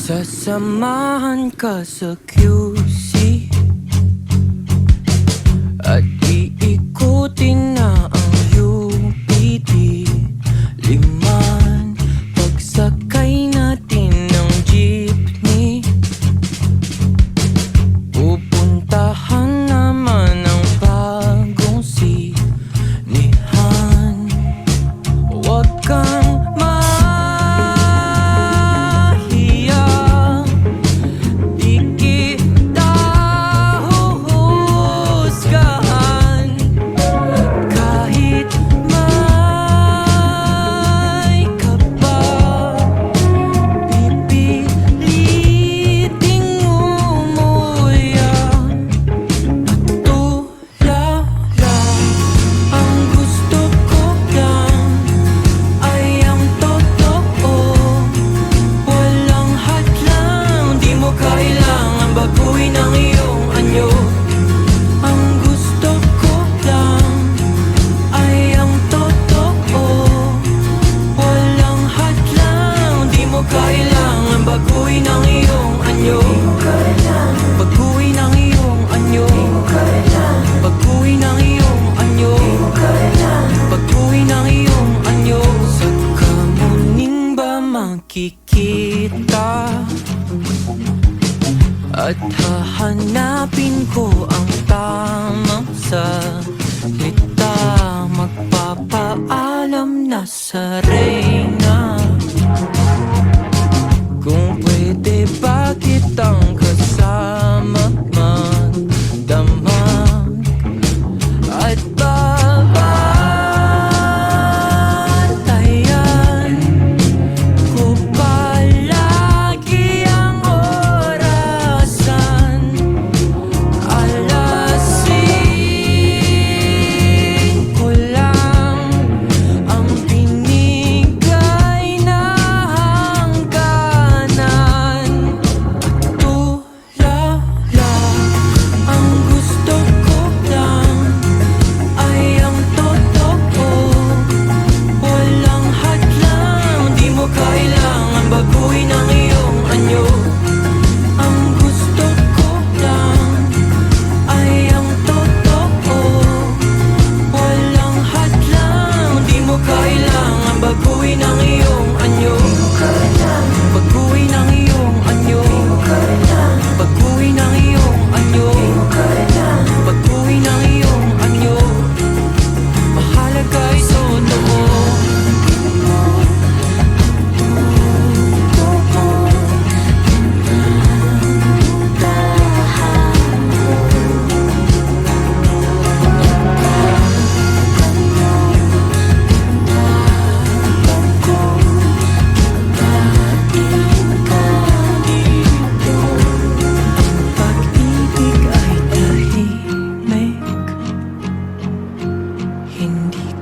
Sasamahan ka sa QC at iikutin na ang UPD Liman. Pagsakay natin ng jeepney, pupuntahan naman ang bagong sinihan. Huwag kang kikita at hahanapin ko ang tamang salita. Magpapaalam na sa reyna, kung pwede ba kitang kasama magdamag at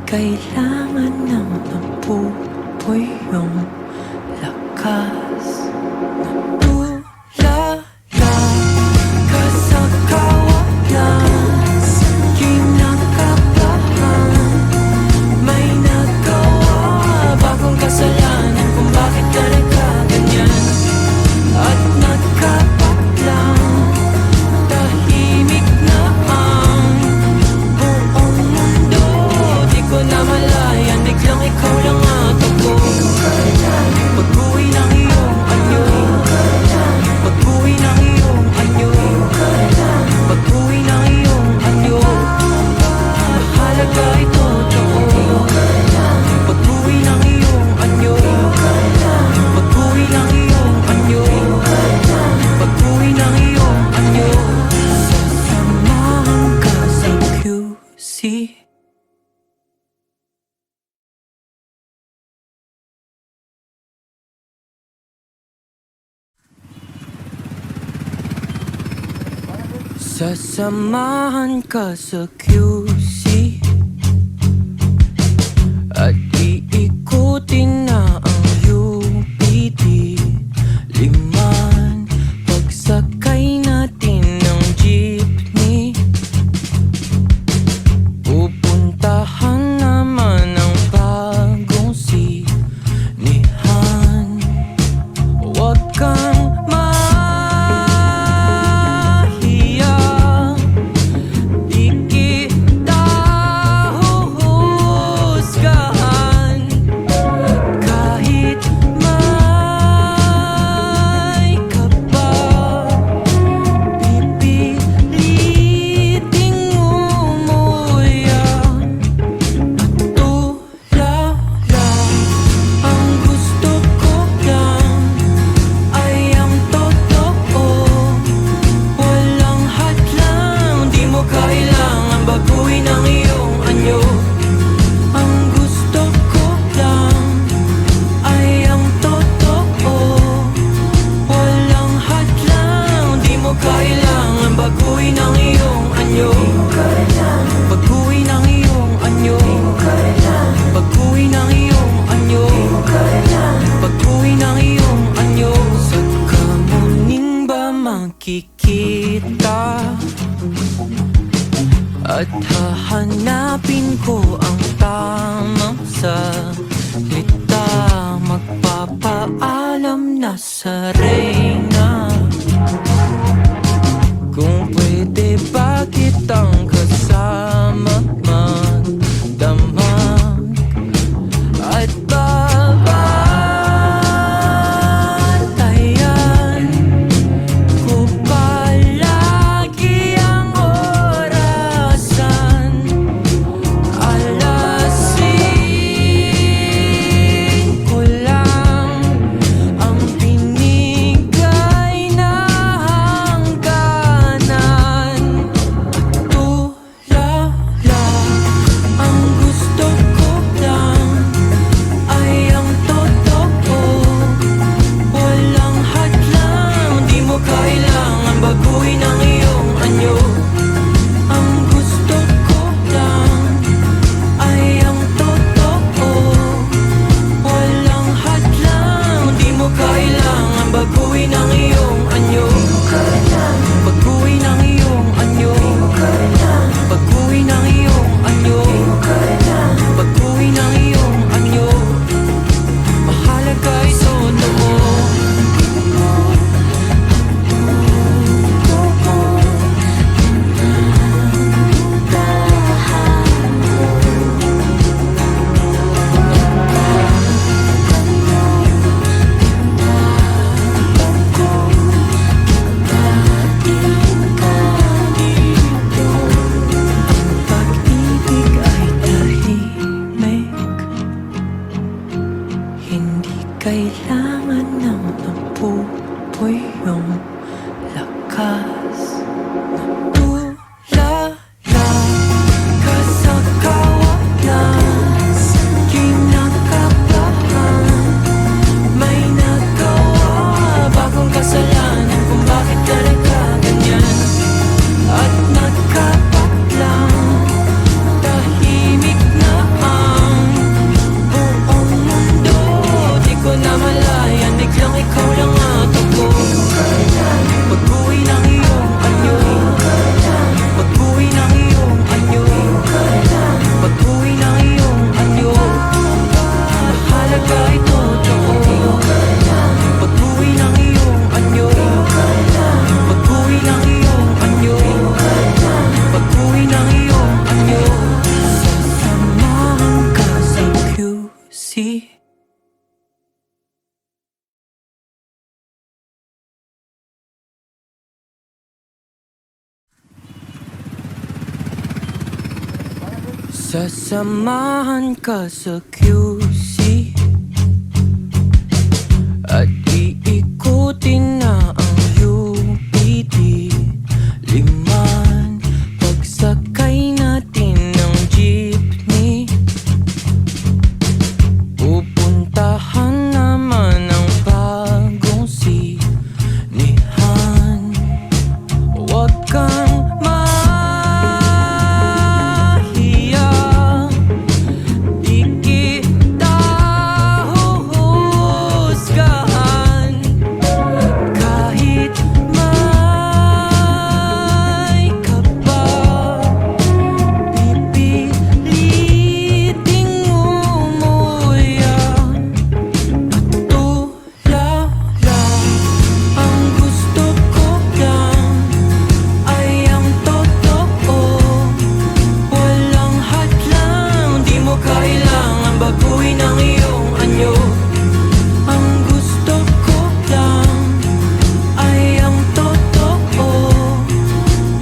kailangan ng napupoy yung lakas. Natulala ka sa kawalan, kinakabahan, may nagawa bagong kasalanan kung bakit ka nagkaganyan. At nagkapaglang tahimik na ang buong mundo. Di ko na malayan, biglang ikaw lang at ako. Pag-uwi ng iyong anyo, pag-uwi ng iyong anyo, pag-uwi ng iyong anyo, mahalaga ito totoo. Pag-uwi ng iyong anyo, pag-uwi ng iyong anyo, pag-uwi ng iyong anyo. Sasamahan ka sa QC. Sasamahan ka sa QC at iikutin na ang UPD Liman. Pagsakay natin ng jeepney, pupuntahan naman ang bagong sinihan. Huwag kang salita, magpapaalam na sa reyna. Kung pwede ba kitang kasama, magdamag at babantayan ko palagi ang orasan. Alasin ko lang ang binigay na hangganan. Tulala, ang gusto ko lang ay ang totoo, walang hadlang. Di mo kailangan baguhin ang iyong anyo. Ang gusto ko lang ay ang totoo, walang hadlang. Di mo kailangan baguhin ang iyong anyo. Baguhin ang iyong anyo. Baguhin ang iyong anyo. Baguhin ang iyong anyo. Mahalaga ay totoo. Pag-ibig ay tahimik, hindi kailangan ng napupuyong lakas. Tulala ka sa kawalan, kinakabahan, may nagawa bagong kasalanan kung bakit ka nagkaganyan. At nagkapaklang tahimik na ang buong mundo. Di ko na malayan, biglang ikaw lang at ako. Baguhin ang iyong anyo. Baguhin ang iyong anyo. Baguhin ang iyong anyo. Mahalaga ay totoo. Baguhin ang iyong anyo. Baguhin ang iyong anyo. Baguhin ang iyong anyo. Sasamahan ka sa QC. Sasamahan ka sa QC at iikutin na ang UPD. Liman pagsakay natin ng jeepney, pupuntahan naman ang bagong sinihan. Huwag kang mahiya, di kita huhusgahan. Kahit may kaba, pipiliting umuya. Tulala, ang gusto ko lang ay ang totoo, walang hadlang. Di mo kailangan baguhin ang iyong anyo. Ang gusto ko lang ay ang totoo,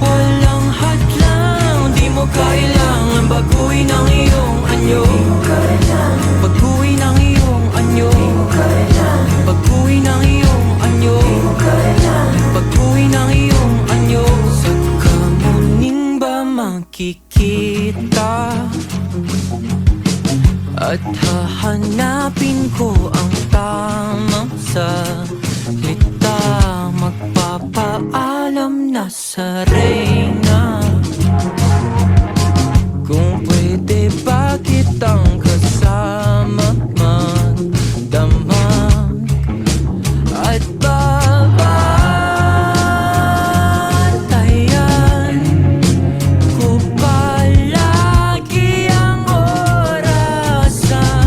walang hadlang. Di mo kailangan baguhin ang iyong anyo. Baguhin ang iyong anyo. Baguhin ang iyong anyo. Baguhin ang iyong anyo. Sa kamuning ba makikita at hahanapin ko ang tamang salita, magpapaalam na sa reyna. Kung pwede ba kitang kasama, magdamag at babantayan ko palagi ang orasan.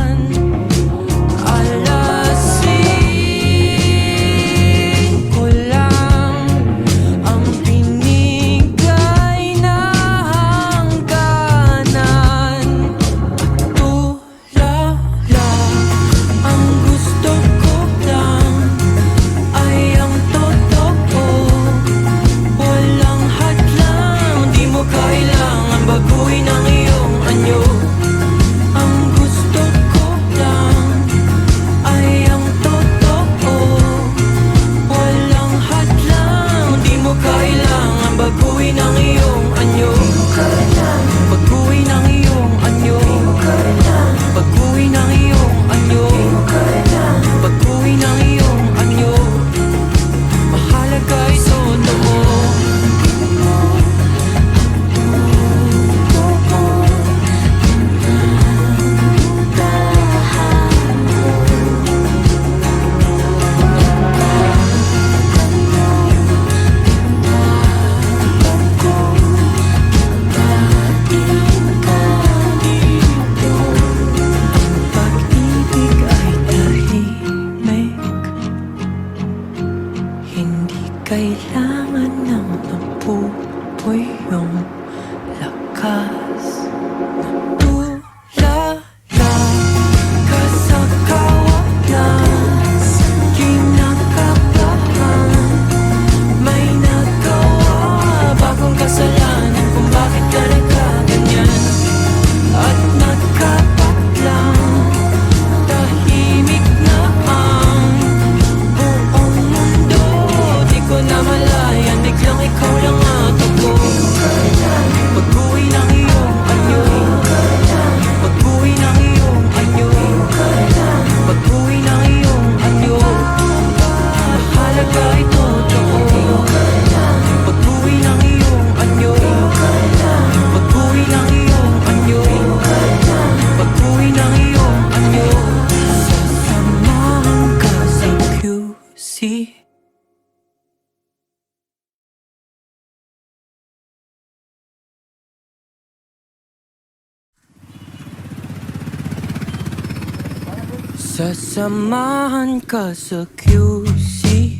Sasamahan ka sa QC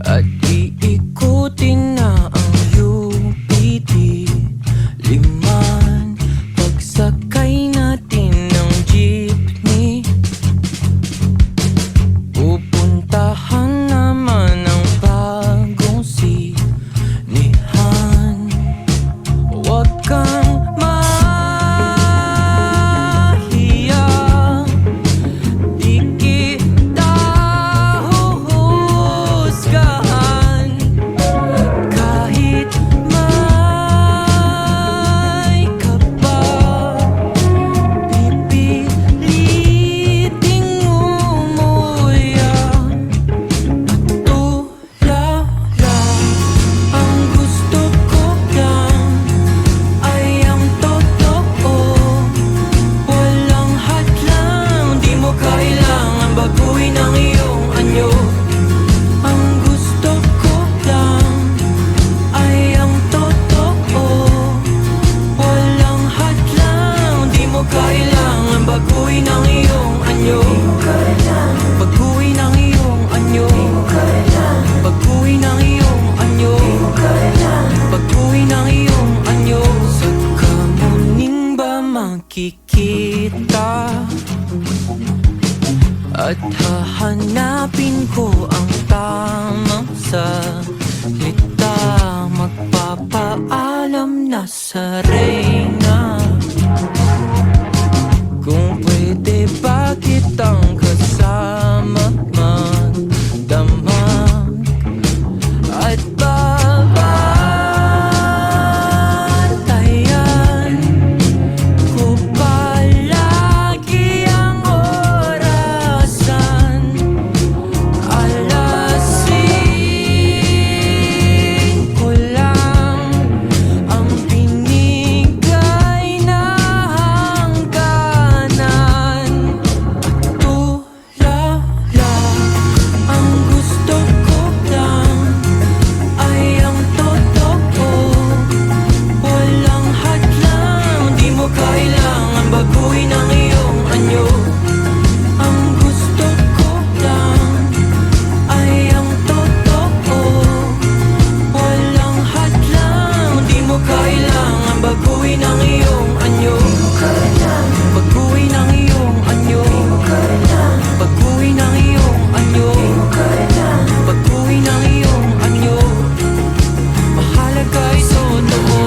at iikutin na ang UPD Liman. Pagsakay natin ng jeepney, pupuntahan naman ang bagong sinihan. Huwag kang mahiya, di kita huhusgahan. Kahit may kaba, pipiliting umuya. Tulala, ang gusto ko lang ay ang totoo. Walang hadlang, di mo kailangan baguhin ang iyong anyo. Ang gusto ko lang ay ang totoo. Walang hadlang, di mo kailangan baguhin ang iyong anyo. Baguhin ang iyong anyo. Baguhin ang iyong anyo. Baguhin ang iyong anyo. Sa kamuning ba makikita at hahanapin ko ang tamang salita. Magpapaalam na sa reyna. Kung pwede ba kitang kasama magdamag at babantayan ko palagi ang orasan. Alasin ko lang ang binigay na hangganan. Tulala, ang gusto ko lang ay ang totoo. Walang hadlang, di mo kailangan baguhin ang iyong anyo. Ang gusto ko lang ay ang totoo. Walang hadlang, di mo kailangan baguhin ang iyong anyo. Baguhin ang iyong anyo. Baguhin ang iyong anyo. Baguhin ang iyong anyo. Mahalaga ay totoo.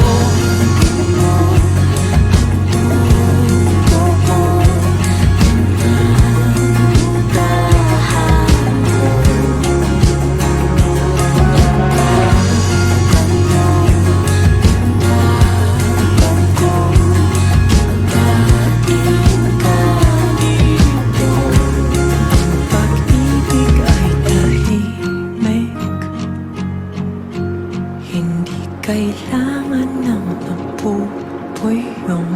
Pag-ibig ay tahimik, hindi kailangan ng napupuyong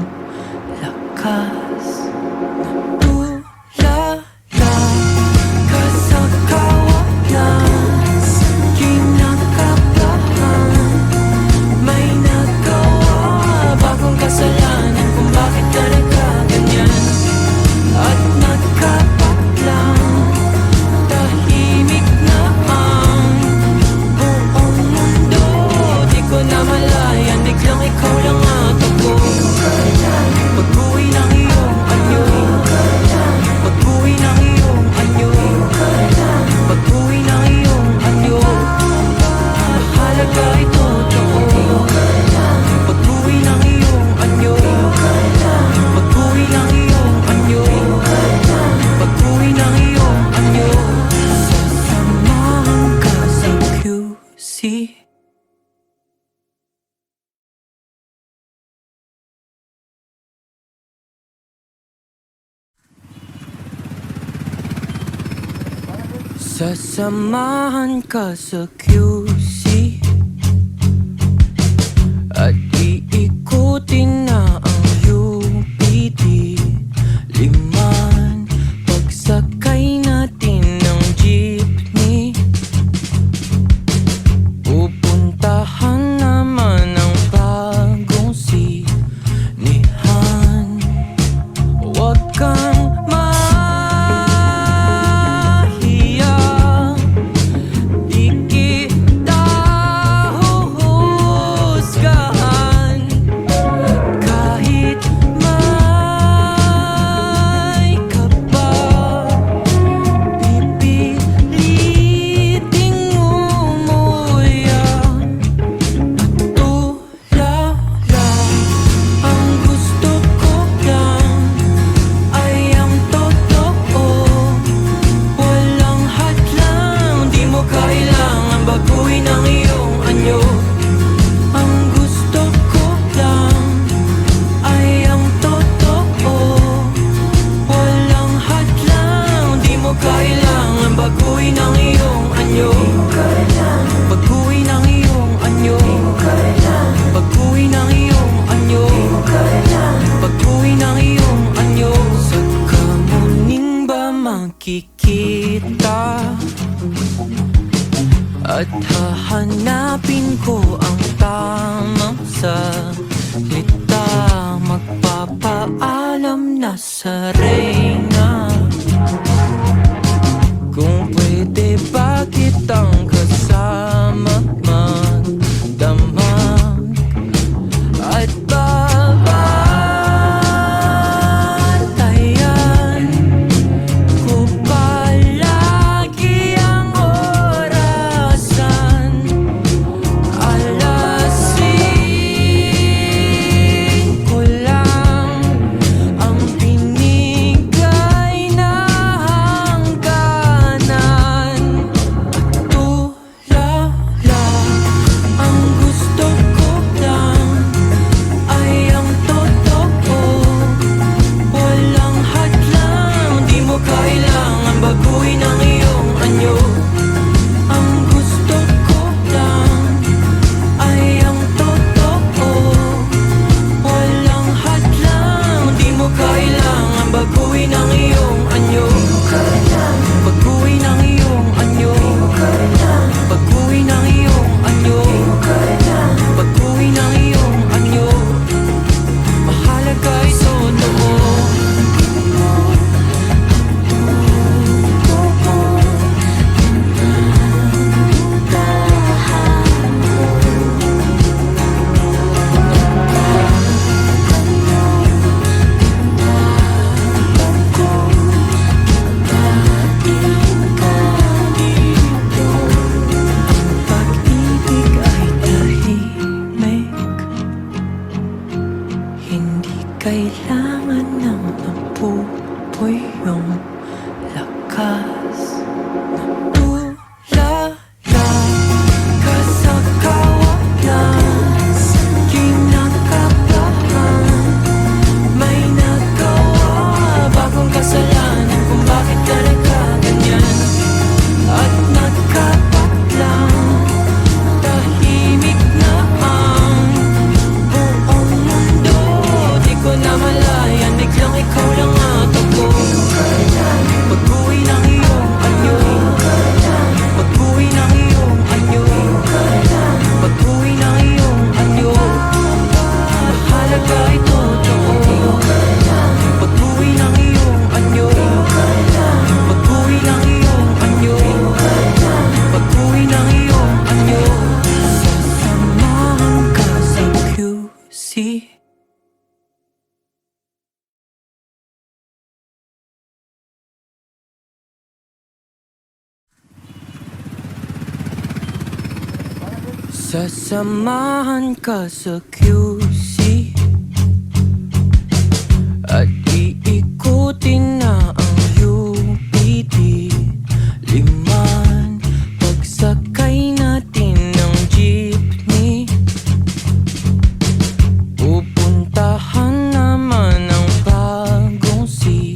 lakas. Tulala ka sa kawalan, kinakabahan. May nagawa bagong kasalanan kung bakit ka nagkaganyan. At nagkapaklang tahimik na ang buong mundo. Di ko na malayan, biglang ikaw lang at ako. Baguhin ang iyong anyo. Baguhin ang iyong anyo. Baguhin ang iyong anyo. Mahalaga ay totoo. Baguhin ang iyong anyo. Baguhin ang iyong anyo. Baguhin ang iyong anyo. Sasamahan ka sa QC. Sasamahan ka sa QC at iikutin na ang UPD Liman. Pagsakay natin ng jeepney, pupuntahan naman ang bagong sinihan. Huwag kang magkikita at hahanapin ko ang tamang salita. Magpapaalam na sa reyna, kung pwede ba kitang kasama magdamag at babantayan ko palagi ang orasan. Alasin ko lang ang binigay na hangganan. Tulala, ang gusto ko lang ay ang totoo, walang hadlang. Di mo kailangan baguhin ang iyong anyo. Ang gusto ko lang ay ang totoo, walang hadlang. Di mo kailangan baguhin ang iyong anyo. Baguhin ang iyong anyo. Baguhin ang iyong anyo. Baguhin ang iyong anyo. Mahalaga ay totoo. Pag-ibig ay tahimik, hindi kailangan ng napupuyong lakas. Tulala ka sa kawalan, kinakabahan, may nagawa bagong kasalanan kung bakit ka nagkaganyan. At nagkapatlang tahimik na ang buong mundo. Di ko na malayan, biglang ikaw lang at ako. Baguhin ang iyong anyo. Baguhin ang iyong anyo. Baguhin ang iyong anyo. Mahalaga ay totoo. Baguhin ang iyong anyo. Baguhin ang iyong anyo. Baguhin ang iyong anyo. Sasamahan ka sa QC. Sasamahan ka sa QC at iikutin na ang UPD. Liman pagsakay natin ng jeepney, pupuntahan naman ang bagong sinihan.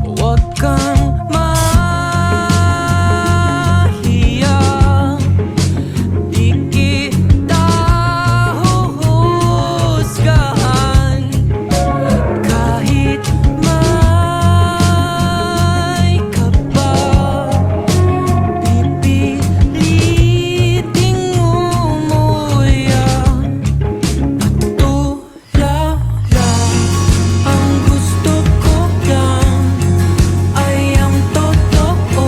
Huwag kang mahiya, di kita huhusgahan. Kahit may kaba, pipiliting umuya. Tulala, ang gusto ko lang ay ang totoo,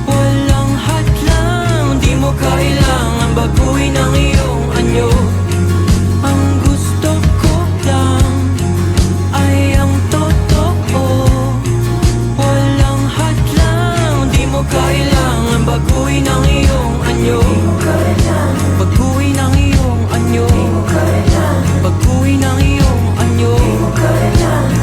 walang hadlang. Di mo kailangan baguhin ang iyong anyo. Ang gusto ko lang ay ang totoo, walang hadlang. Di mo kailangan baguhin ang iyong anyo. Baguhin ang iyong anyo. Baguhin ang iyong anyo.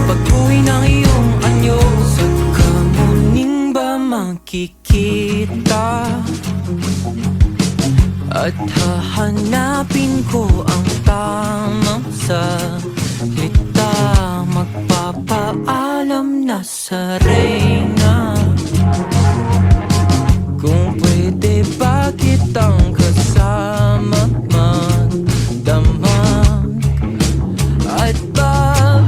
Baguhin ang iyong anyo. Sa kamuning ba magkikita at hahanapin ko ang tamang salita. Magpapaalam na sa reyna, kung pwede ba kitang kasama magdamag at babantayan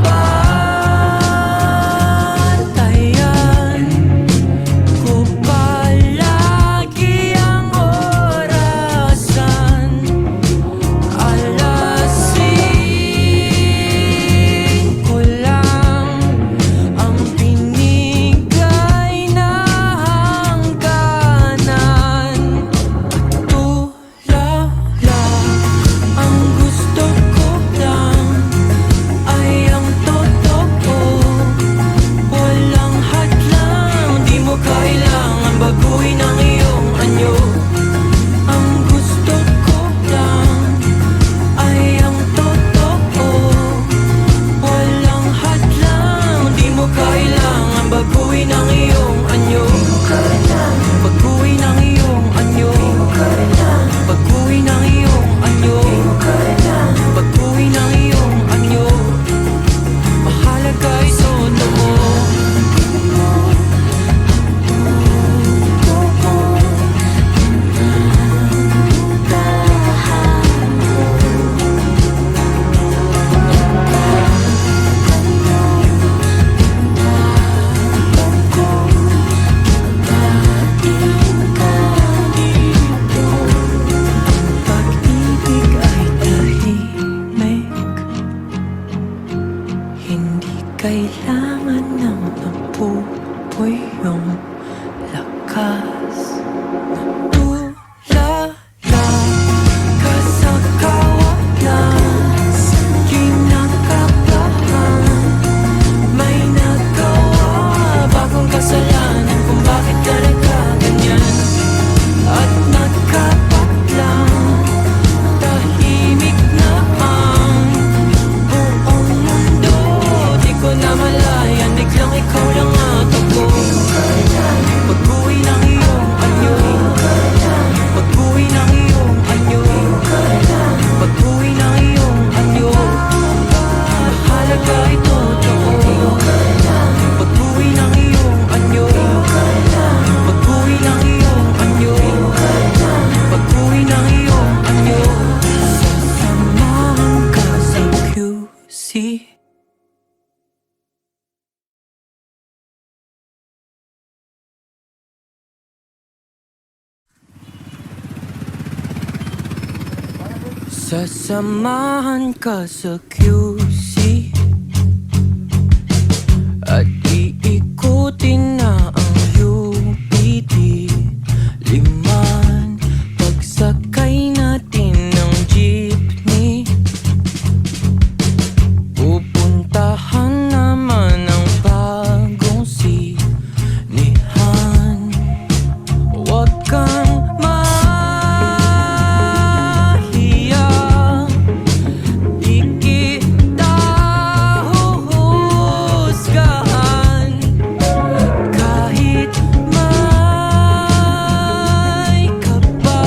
kailangan ng apoy yung lakas. Tulala ka sa kawalan, kinakabahan, may nagawa bagong kasalanan kung bakit ka nagkaganyan. At nagkapaklang tahimik na ang buong mundo. Di ko na malayan, biglang ikaw lang at ako. Pag-uwi ng iyong anyo, pag-uwi ng iyong anyo, pag-uwi ng iyong anyo, mahalaga ito totoo. Pag-uwi ng iyong anyo, pag-uwi ng iyong anyo, pag-uwi ng iyong anyo, sasamahan ka sa QC. Sasamahan ka sa QC at iikutin na ang UPD Liman. Pagsakay natin ng jeepney, pupuntahan naman ang bagong sinihan. Huwag kang mahiya, di kita huhusgahan. Kahit may kaba,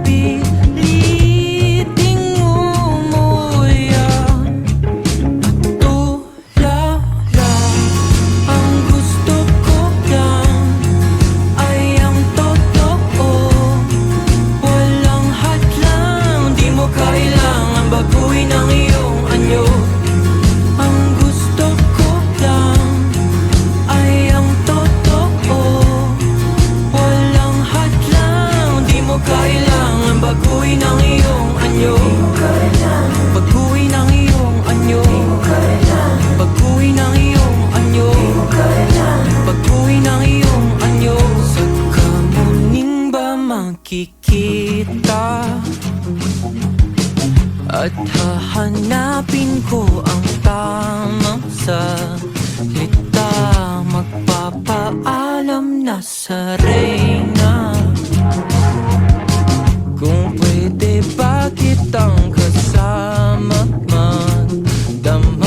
pipiliting umuya. Tulala, ang gusto ko lang ay ang totoo. Walang hadlang, di mo kailangan baguhin ang iyong anyo. Ang gusto ko lang ay ang totoo. Walang hadlang, di mo kailangan baguhin ang iyong anyo. Baguhin ang iyong anyo, baguhin ang iyong anyo, baguhin ang iyong anyo. Sa kamuning ba makikita at hahanapin ko ang tamang salita. Magpapaalam na sa reyna, kung pwede ba kitang kasama magdamag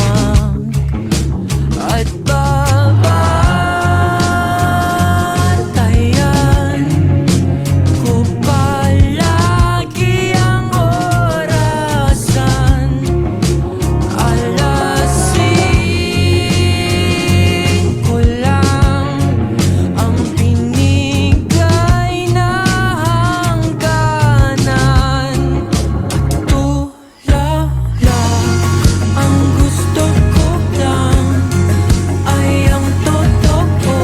at babantayan ko palagi ang orasan. Alas 5 lang ang binigay na hangganan. Tulala, ang gusto ko lang ay ang totoo.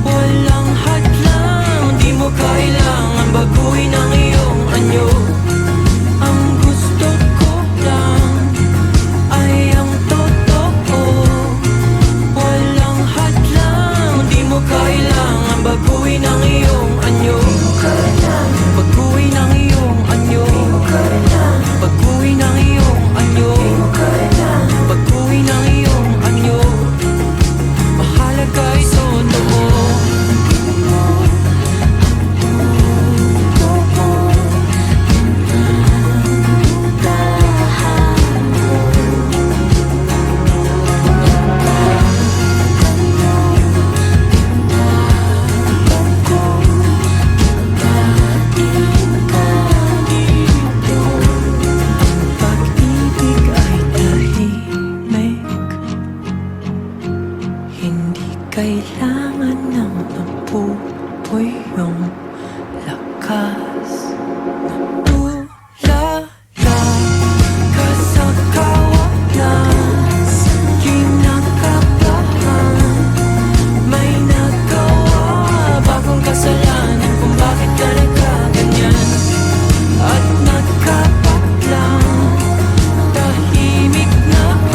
Walang hadlang, di mo kailangan baguhin ang iyong anyo. Ang gusto ko lang ay ang totoo. Walang hadlang, di mo kailangan baguhin ang iyong anyo. Baguhin ang iyong anyo, baguhin ang iyong anyo, baguhin ang iyong anyo, mahalaga ito totoo. Pag-ibig ay tahimik, hindi kailangan ng apoy yung lakas. Tulala ka sa kawalan, kinakabahan, may nagawa bagong kasalanan kung bakit ka nagkaganyan. At nagkapaklang tahimik na ang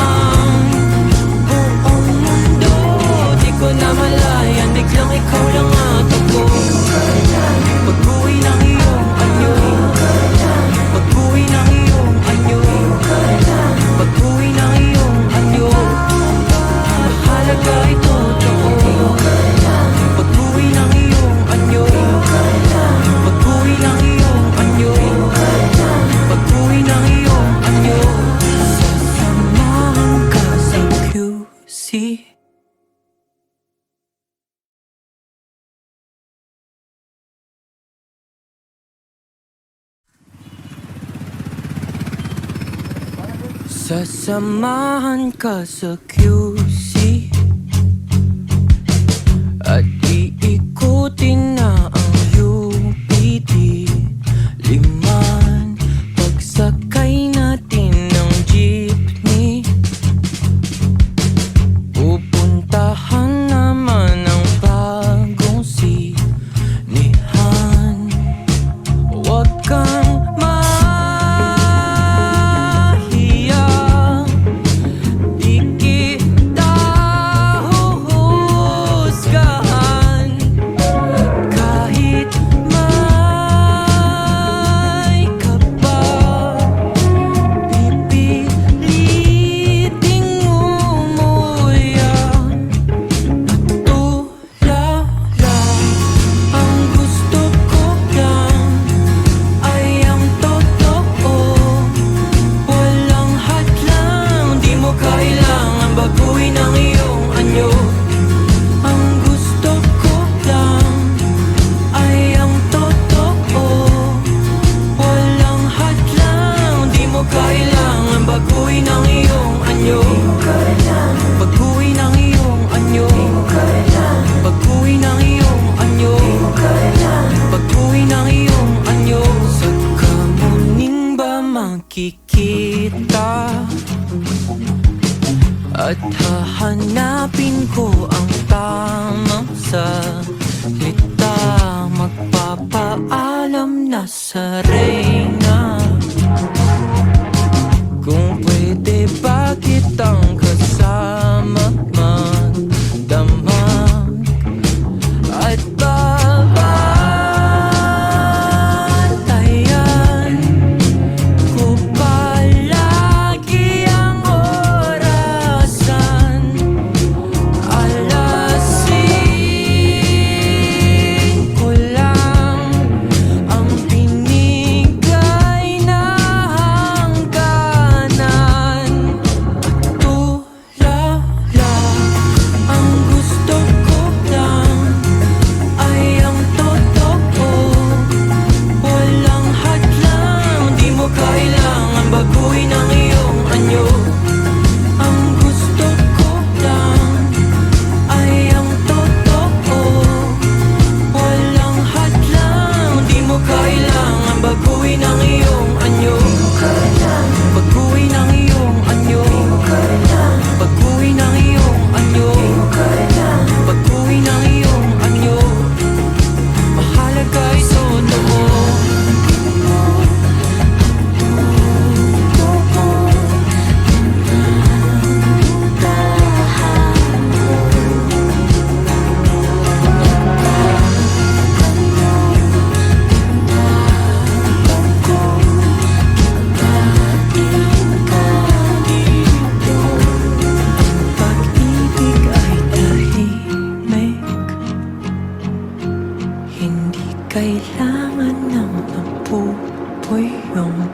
Sasamahan ka sa QC at iikutin na ang UPD Liman. Pagsakay natin ng jeepney, pupuntahan naman ang bagong sinihan. Huwag kang kikita at hahanapin ko ang tamang salita. Magpapaalam na sa reyna, kung pwede ba kitang kasama magdamag at kailangan ng apoy yung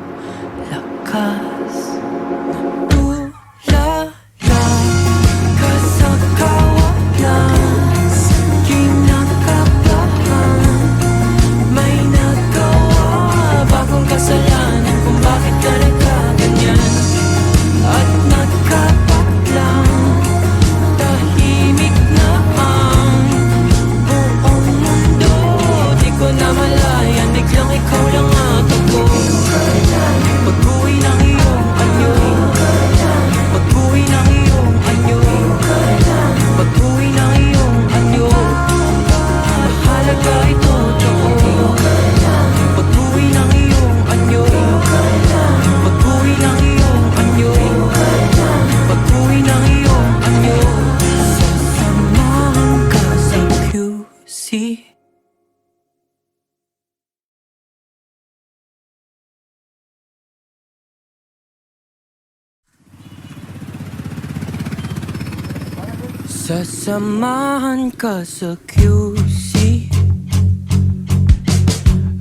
lakas. Tulala ka sa kawalan, kinakabahan, may nagawa ba kung kasalanan kung bakit ka nagkaganyan? At nagkapaklang tahimik na ang buong mundo. Di ko na malayan, biglang ikaw lang at ako. Pag-uwi ng iyong anyo, pag-uwi ng iyong anyo, pag-uwi ng iyong anyo, mahalaga ito totoo. Pag-uwi ng iyong anyo, pag-uwi ng iyong anyo, pag-uwi ng iyong anyo, sasamahan ka sa QC. Sasamahan ka sa QC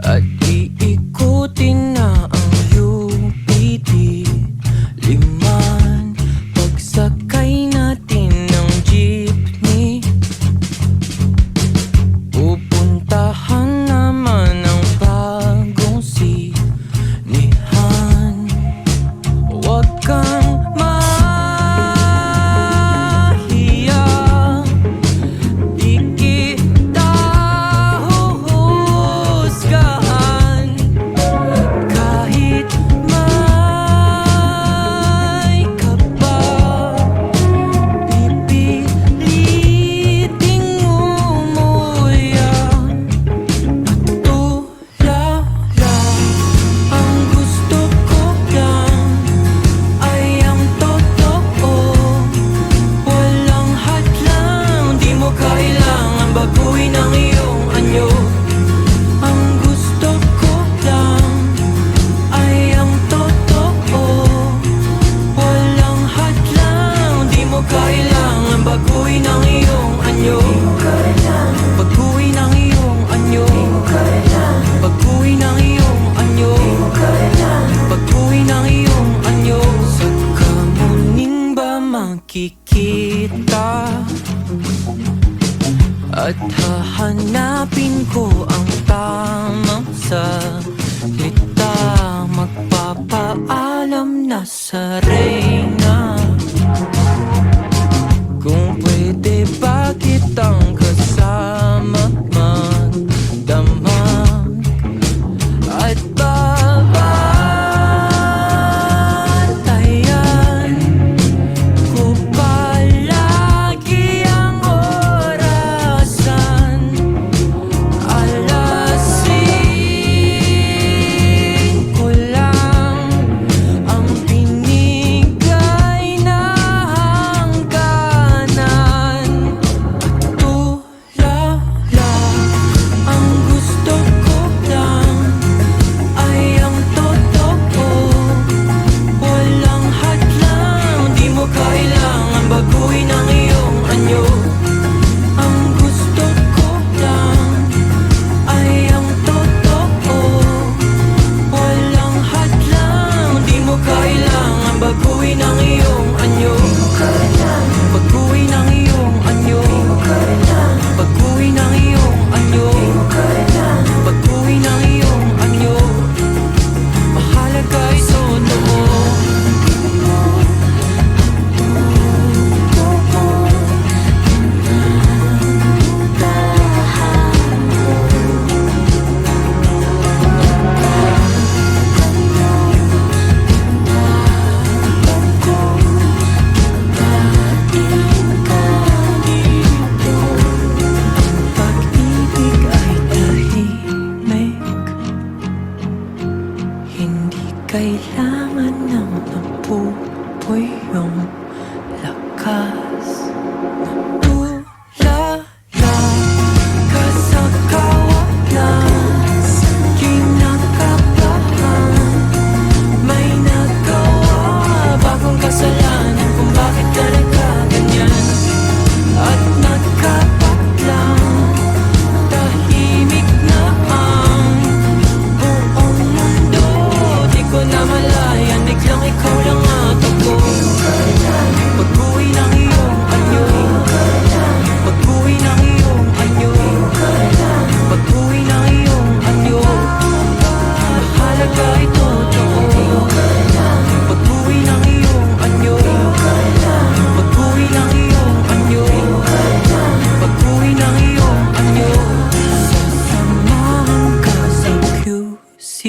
at iikutin na ang UPD Liman. Pagsakay natin ng makikita at hahanapin ko ang tamang salita. Magpapaalam na sa reyna, kung pwede ba kitang kasama magdamag at babantayan ko palagi ang orasan. Alasin ko lang ang binigay na hangganan. Tulala, ang gusto ko lang ay ang totoo, walang hadlang. Di mo kailangan baguhin ang iyong anyo. Ang gusto ko lang ay ang totoo, walang hadlang. Di mo kailangan baguhin ang iyong anyo. Baguhin ang iyong anyo. Baguhin ang iyong anyo. Baguhin ang iyong anyo. Mahalaga ay totoo. Pag-ibig ay tahimik, hindi kailangan ng apoy yung lakas. Tulala ka sa kawalan, kinakabahan, may nagawa bagong kasalanan kung bakit ka nagkaganyan. At nagkapatlang tahimik na ang buong mundo. Di ko na malayan, biglang ikaw lang at ako. Baguhin ang iyong anyo. Baguhin ang iyong anyo. Baguhin ang iyong anyo. Mahalaga ay totoo. Baguhin ang iyong anyo. Baguhin ang iyong anyo. Baguhin ang iyong anyo. Sasamahan ka sa QC.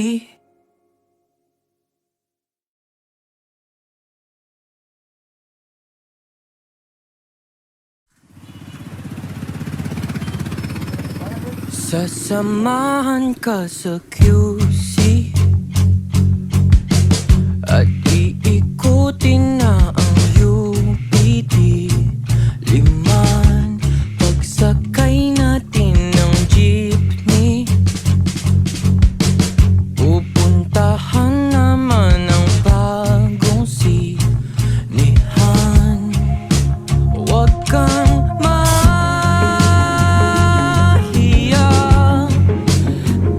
Sasamahan ka sa QC at iikutin na ang UPD Liman. Pagsakay natin ng jeepney, pupuntahan naman ang bagong sinihan. Huwag kang mahiya,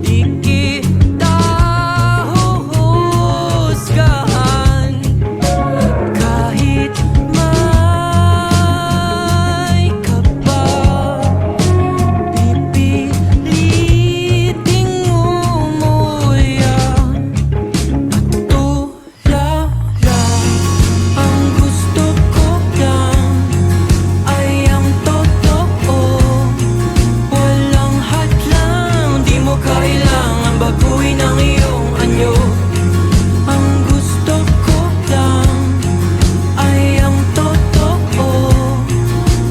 di kita huhusgahan. Kahit may kaba, pipiliting umuya. Tulala, ang gusto ko lang ay ang totoo, walang hadlang. Di mo kailangan baguhin ang iyong anyo. Ang gusto ko lang ay ang totoo,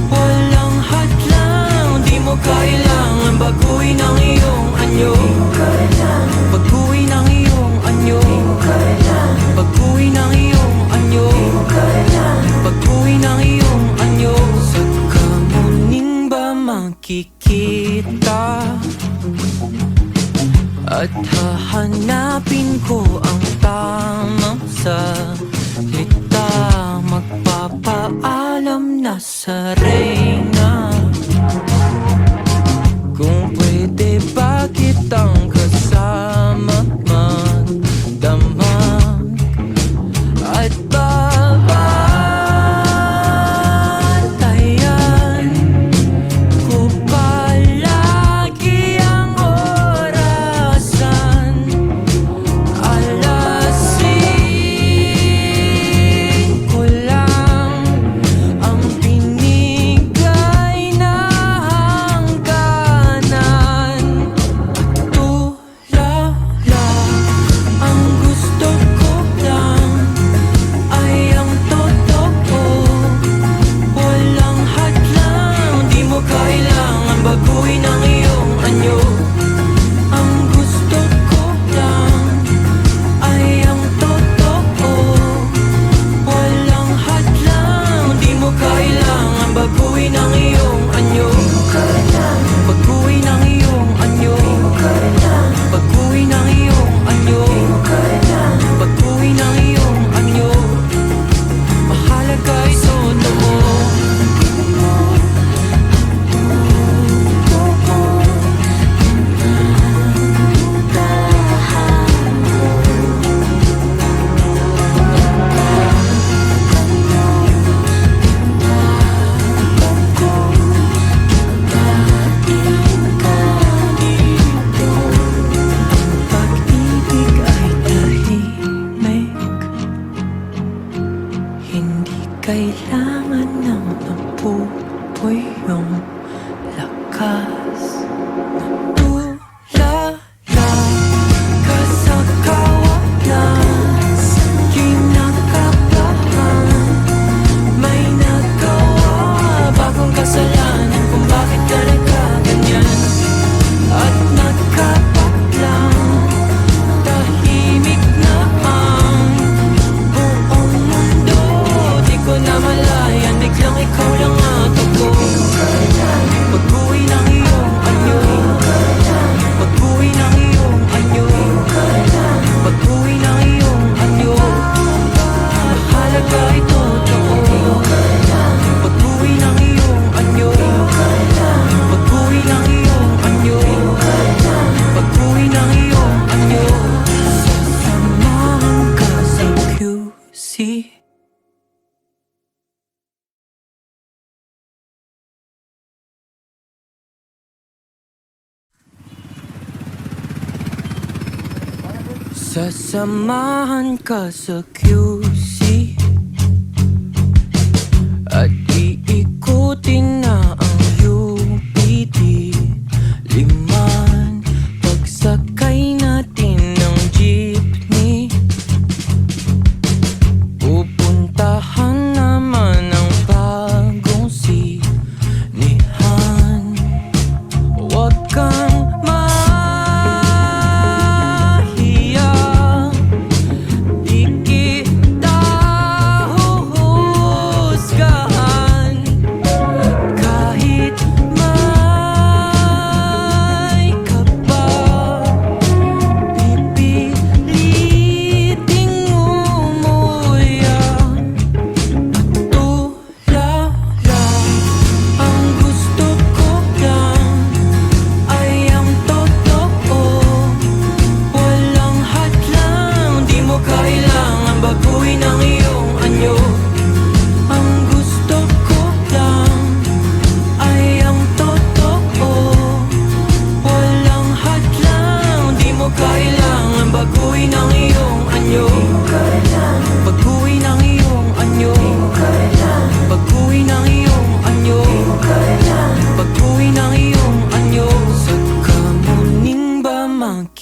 walang hadlang. Di mo kailangan baguhin ang iyong anyo. Baguhin ang iyong anyo. Baguhin ang iyong anyo. Baguhin ang iyong anyo. Sa kamuning ba makikita at hahanapin ko ang tamang salita. Magpapaalam na sa reyna, kung pwede ba kitang kasama magdamag at babantayan kailangan ng napupoy yung lakas. Tulala ka sa kawalan, kinakabahan, may nagawa bagong kasalanan kung bakit ka nagkaganyan. At nakapaglang tahimik na ang buong mundo. Di ko na malayan, biglang ikaw lang at ako. Pag-uwi ng iyong anyo, pag-uwi ng iyong anyo, pag-uwi ng iyong anyo, mahalaga ito totoo. Pag-uwi ng iyong anyo, pag-uwi ng iyong anyo, pag-uwi ng iyong anyo, sasamahan ka sa QC. Sasamahan ka sa QC at iikutin na ang UPD Liman. Pagsakay natin ng jeepney, pupuntahan naman ang bagong sinihan. Huwag kang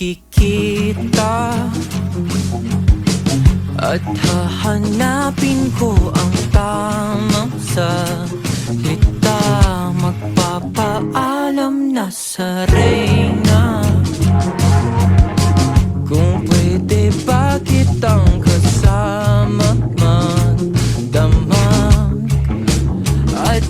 kikita at hahanapin ko ang tamang salita. Magpapaalam na sa reyna, kung pwede ba kitang kasama magdamag at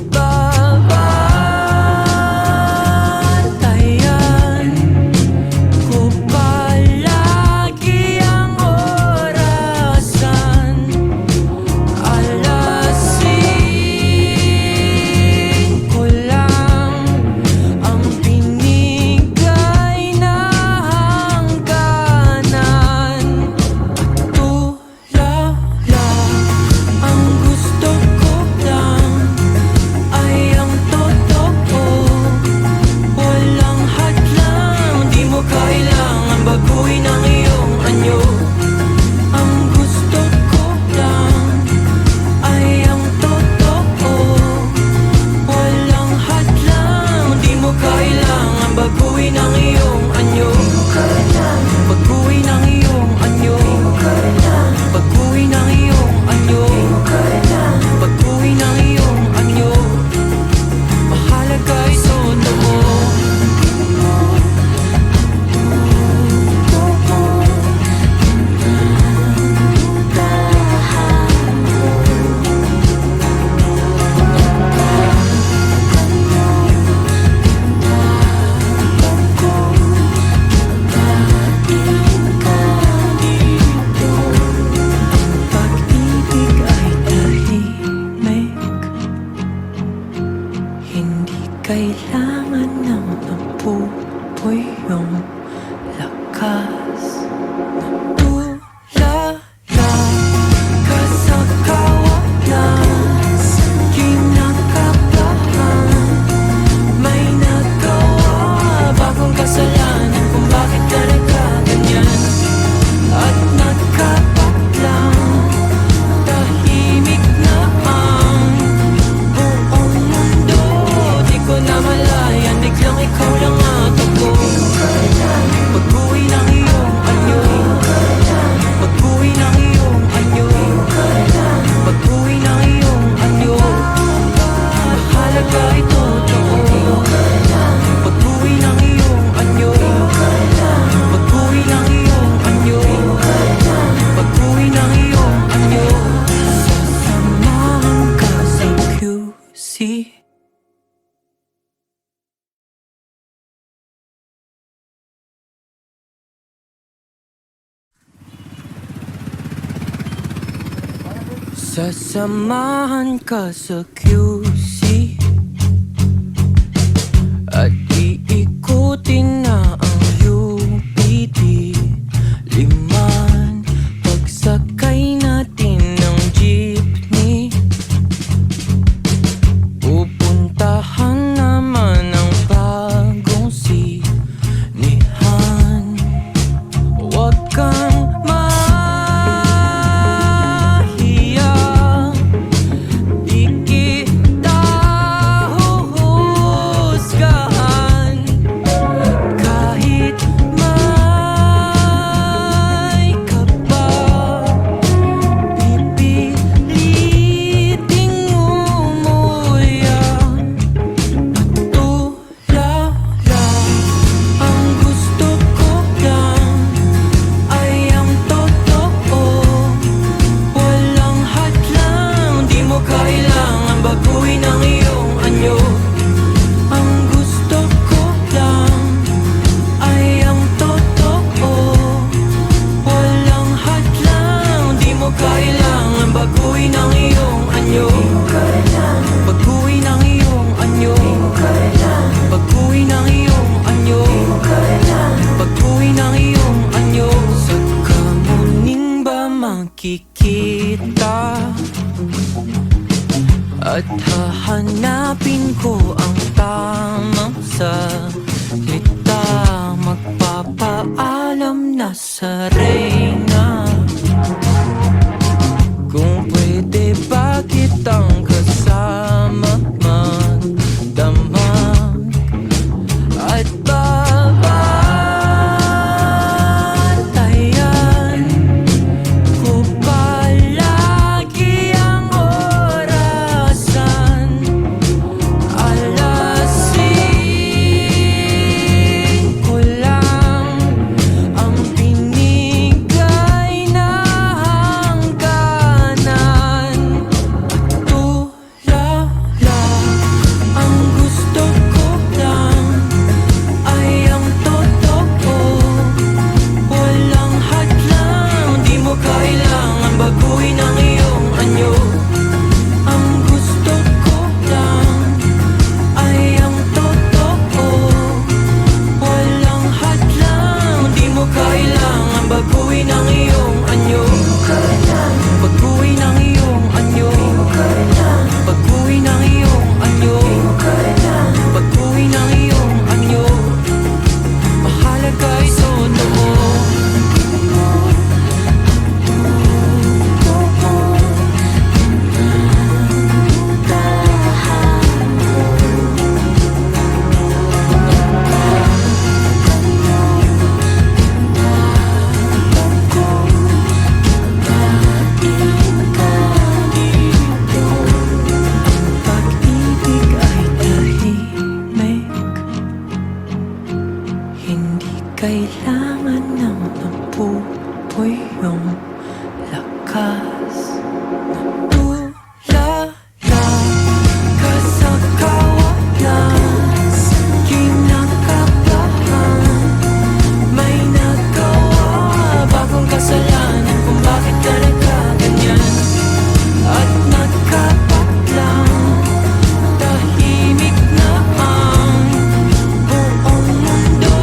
kailangan ng napupoy yung lakas. Tulala ka sa kawalan, kinakabahan, may nagawa bagong kasalanan kung bakit ka nagkaganyan. At nakapaglang tahimik na Sasamahan ka sa QC at iikutin na ang UPD. Liman, pagsakay natin ng jeepney. Pupuntahan naman ang bagong sinihan. Huwag kang mahiya, di kita huhusgahan. Kahit may kaba, pipiliting umuya. Tulala, ang gusto ko lang ay ang totoo. Walang hadlang, di mo kailangan baguhin ang iyong anyo. Ang gusto ko lang ay ang totoo. Walang hadlang, di mo kailangan baguhin ang iyong anyo. Baguhin ang iyong anyo. Baguhin ang iyong anyo. Baguhin ang iyong anyo. Sa kamuning ba makikita at hahanapin ko ang tamang salita. Magpapaalam na sa reyna. Kung pwede ba kitang kasama magdamag at babantayan ko palagi ang orasan. Alasin ko lang ang binigay na hangganan. Tulala, ang gusto ko lang ay ang totoo. Walang hadlang, di mo kailangan baguhin ang iyong anyo. Ang gusto ko lang ay ang totoo. Walang hadlang, di mo kailangan baguhin ang iyong anyo. Baguhin ang iyong anyo. Baguhin ang iyong anyo. Baguhin ang iyong anyo. Mahalaga ay totoo. Pag-ibig ay tahimik, hindi kailangan ng napupuyong lakas. Tulala ka sa kawalan, kinakabahan. May nagawa bagong kasalanan kung bakit ka nagkaganyan. At nagkapaklang tahimik na ang buong mundo.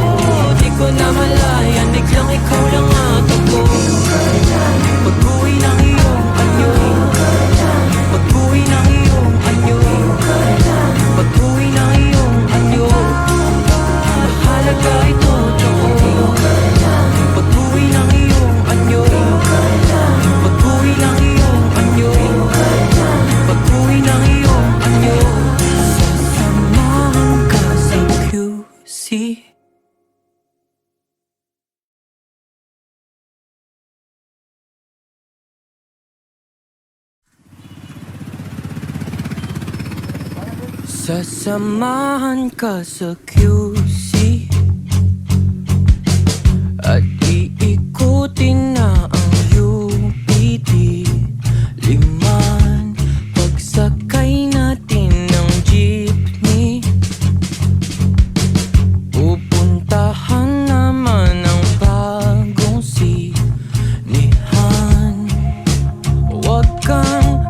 Di ko na malayan, biglang ikaw lang at ako. Baguhin ang iyong anyo. Baguhin ang iyong anyo. Baguhin ang iyong anyo. Mahalaga ay totoo. Baguhin ang iyong anyo. Baguhin ang iyong anyo. Baguhin ang iyong anyo. Sasamahan ka sa QC. Sasamahan ka sa QC at iikutin na ang UPD. Liman, pagsakay natin ng jeepney. Pupuntahan naman ang bagong sinihan. Huwag kang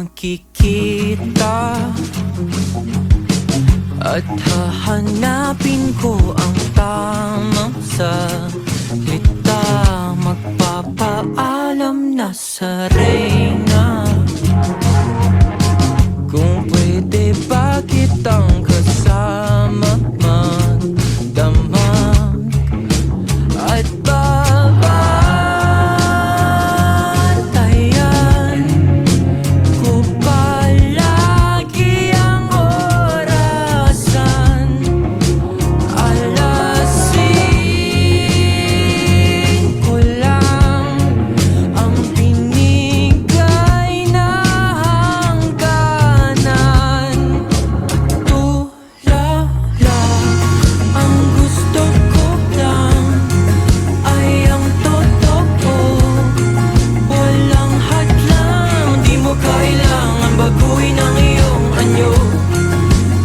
makikita at hahanapin ko ang tamang salita. Magpapaalam na sa reyna, kung pwede ba kitang kasama magdamag at babantayan ko palagi ang orasan. Alas 5 lang ang binigay na hangganan. Tulala, ang gusto ko lang ay ang totoo, walang hadlang. Di mo kailangan baguhin ang iyong anyo.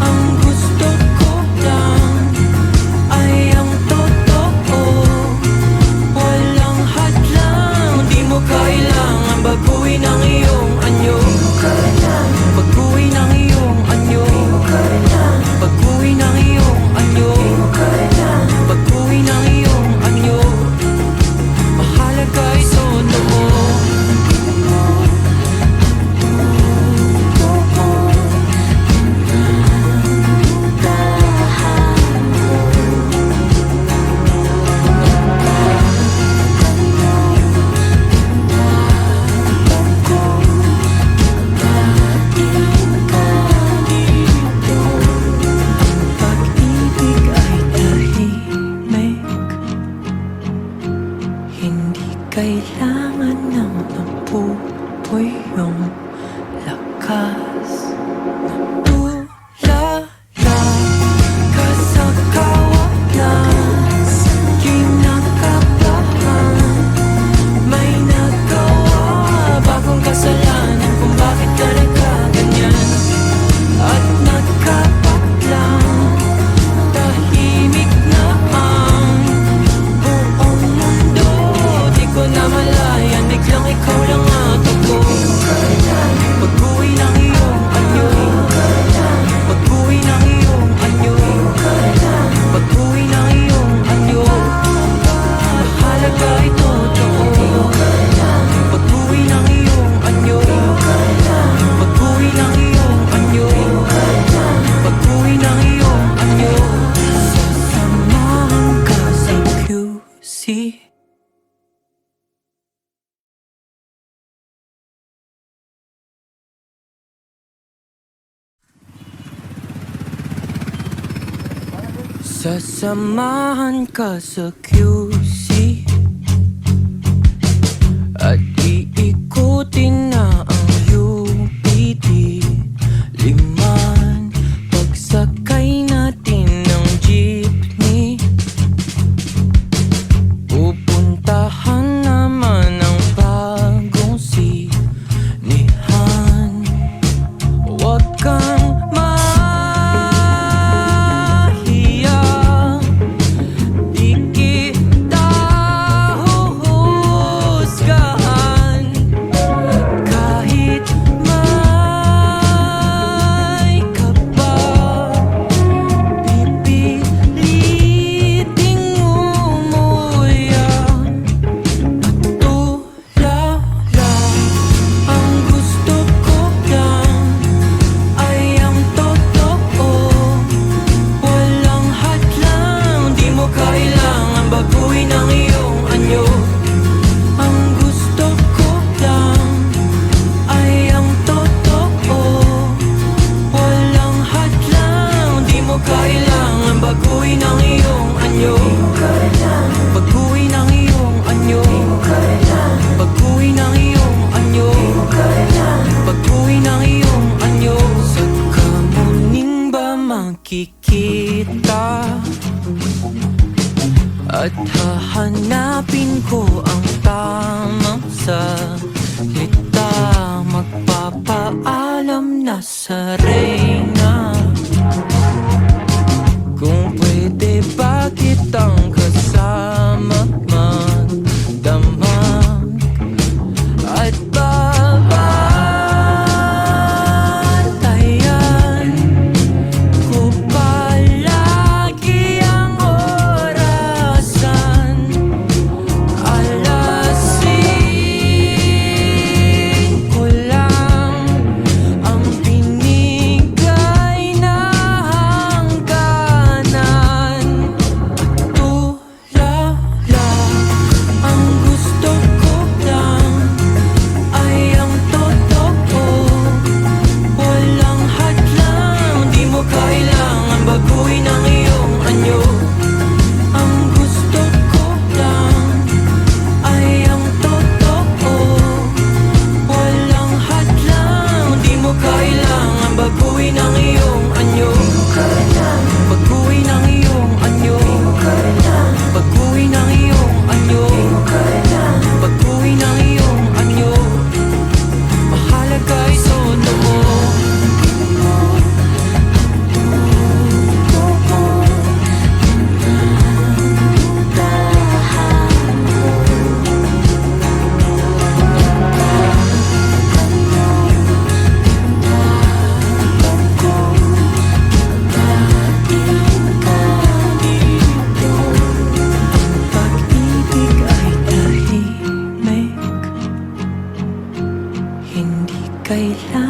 Ang gusto ko lang ay ang totoo, walang hadlang. Di mo kailangan baguhin ang iyong anyo. Baguhin ang iyong anyo. Baguhin ang iyong anyo. Baguhin ang iyong anyo. Mahalaga ay totoo. Pag-ibig ay tahimik, hindi kailangan ng apoy yung lakas. Tulala ka sa kawalan, kinakabahan, may nagawa bagong kasalanan kung bakit ka nagkaganyan. At nagkapaglang tahimik na ang buong mundo. Di ko na malayan, biglang ikaw lang at ako. Baguhin ang iyong anyo. Baguhin ang iyong anyo. Baguhin ang iyong anyo. Mahalaga ay totoo. Baguhin ang iyong anyo. Baguhin ang iyong anyo. Baguhin ang iyong anyo. Sasamahan ka sa QC. Sasamahan ka sa QC at iikutin na ang UPD. Liman pagsakay natin ng jeepney, pupuntahan naman ang bagong sinihan. Huwag kang mahiya, di kita huhusgahan. Kahit may kaba, pipiliting umuya. Tulala, ang gusto ko lang ay ang totoo, walang hadlang. Di mo kailangan baguhin ang iyong anyo. Ang gusto ko lang ay ang totoo, walang hadlang. Di mo kailangan baguhin ang iyong anyo. Baguhin ang iyong anyo. Baguhin ang iyong anyo. Baguhin ang iyong anyo. Sa kamuning ba makikita at hahanapin ko ang tamang salita. Magpapaalam na sa reyna, kung pwede ba kitang kasama magdamag at babantayan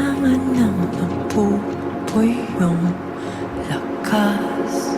kailangan ng mapupuy yung lakas.